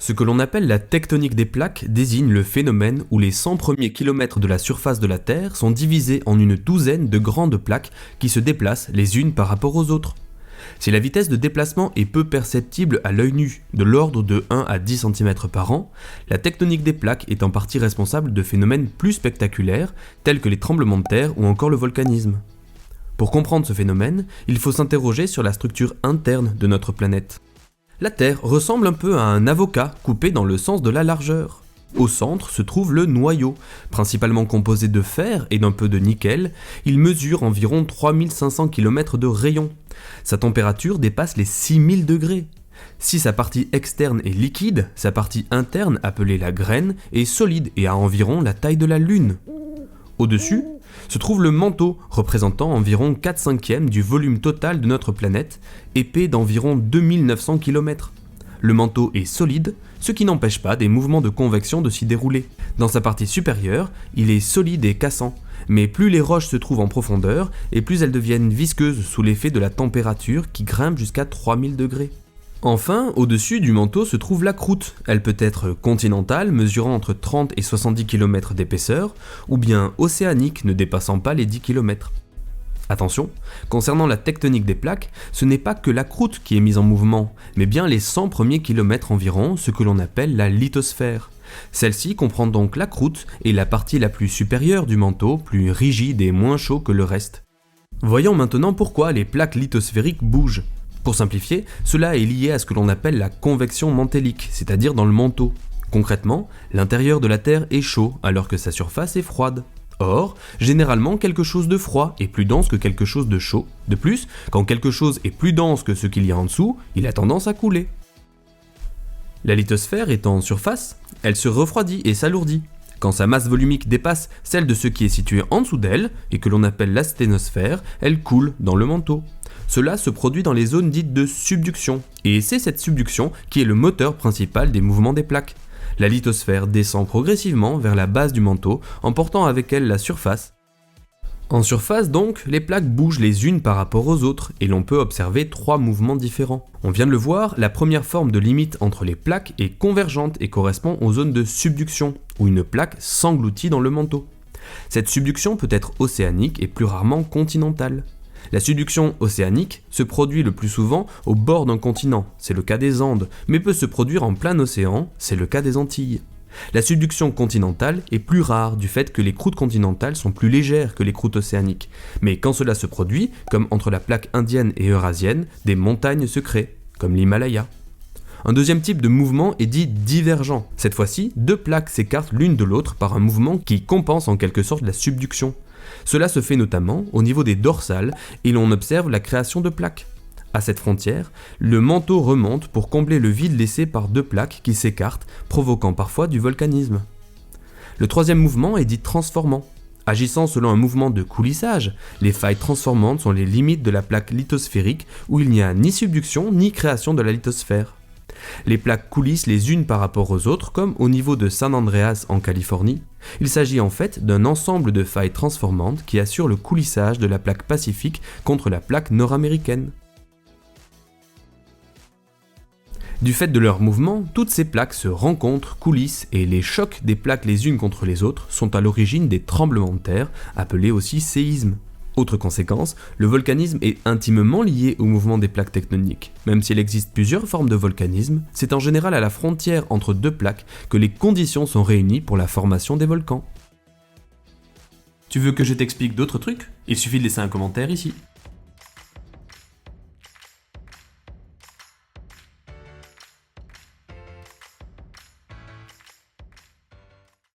Ce que l'on appelle la tectonique des plaques désigne le phénomène où les 100 premiers kilomètres de la surface de la Terre sont divisés en une douzaine de grandes plaques qui se déplacent les unes par rapport aux autres. Si la vitesse de déplacement est peu perceptible à l'œil nu, de l'ordre de 1 à 10 cm par an, la tectonique des plaques est en partie responsable de phénomènes plus spectaculaires tels que les tremblements de terre ou encore le volcanisme. Pour comprendre ce phénomène, il faut s'interroger sur la structure interne de notre planète. La Terre ressemble un peu à un avocat coupé dans le sens de la largeur. Au centre se trouve le noyau, principalement composé de fer et d'un peu de nickel. Il mesure environ 3500 km de rayon. Sa température dépasse les 6000 degrés. Si sa partie externe est liquide, sa partie interne, appelée la graine, est solide et a environ la taille de la Lune. Au-dessus se trouve le manteau, représentant environ 4/5 du volume total de notre planète, épais d'environ 2900 km. Le manteau est solide, ce qui n'empêche pas des mouvements de convection de s'y dérouler. Dans sa partie supérieure, il est solide et cassant, mais plus les roches se trouvent en profondeur, et plus elles deviennent visqueuses sous l'effet de la température qui grimpe jusqu'à 3000 degrés. Enfin, au-dessus du manteau se trouve la croûte. Elle peut être continentale, mesurant entre 30 et 70 km d'épaisseur, ou bien océanique, ne dépassant pas les 10 km. Attention, concernant la tectonique des plaques, ce n'est pas que la croûte qui est mise en mouvement, mais bien les 100 premiers kilomètres environ, ce que l'on appelle la lithosphère. Celle-ci comprend donc la croûte et la partie la plus supérieure du manteau, plus rigide et moins chaud que le reste. Voyons maintenant pourquoi les plaques lithosphériques bougent. Pour simplifier, cela est lié à ce que l'on appelle la convection mantélique, c'est-à-dire dans le manteau. Concrètement, l'intérieur de la Terre est chaud alors que sa surface est froide. Or, généralement quelque chose de froid est plus dense que quelque chose de chaud. De plus, quand quelque chose est plus dense que ce qu'il y a en dessous, il a tendance à couler. La lithosphère étant en surface, elle se refroidit et s'alourdit. Quand sa masse volumique dépasse celle de ce qui est situé en dessous d'elle, et que l'on appelle la sténosphère, elle coule dans le manteau. Cela se produit dans les zones dites de subduction, et c'est cette subduction qui est le moteur principal des mouvements des plaques. La lithosphère descend progressivement vers la base du manteau, emportant avec elle la surface. En surface donc, les plaques bougent les unes par rapport aux autres, et l'on peut observer 3 mouvements différents. On vient de le voir, la première forme de limite entre les plaques est convergente et correspond aux zones de subduction, où une plaque s'engloutit dans le manteau. Cette subduction peut être océanique et plus rarement continentale. La subduction océanique se produit le plus souvent au bord d'un continent, c'est le cas des Andes, mais peut se produire en plein océan, c'est le cas des Antilles. La subduction continentale est plus rare du fait que les croûtes continentales sont plus légères que les croûtes océaniques, mais quand cela se produit, comme entre la plaque indienne et eurasienne, des montagnes se créent, comme l'Himalaya. Un deuxième type de mouvement est dit divergent. Cette fois-ci, 2 plaques s'écartent l'une de l'autre par un mouvement qui compense en quelque sorte la subduction. Cela se fait notamment au niveau des dorsales et l'on observe la création de plaques. À cette frontière, le manteau remonte pour combler le vide laissé par 2 plaques qui s'écartent, provoquant parfois du volcanisme. Le troisième mouvement est dit transformant. Agissant selon un mouvement de coulissage, les failles transformantes sont les limites de la plaque lithosphérique où il n'y a ni subduction ni création de la lithosphère. Les plaques coulissent les unes par rapport aux autres, comme au niveau de San Andreas en Californie. Il s'agit en fait d'un ensemble de failles transformantes qui assurent le coulissage de la plaque pacifique contre la plaque nord-américaine. Du fait de leur mouvement, toutes ces plaques se rencontrent, coulissent, et les chocs des plaques les unes contre les autres sont à l'origine des tremblements de terre, appelés aussi séismes. Autre conséquence, le volcanisme est intimement lié au mouvement des plaques tectoniques. Même s'il existe plusieurs formes de volcanisme, c'est en général à la frontière entre 2 plaques que les conditions sont réunies pour la formation des volcans. Tu veux que je t'explique d'autres trucs? Il suffit de laisser un commentaire ici.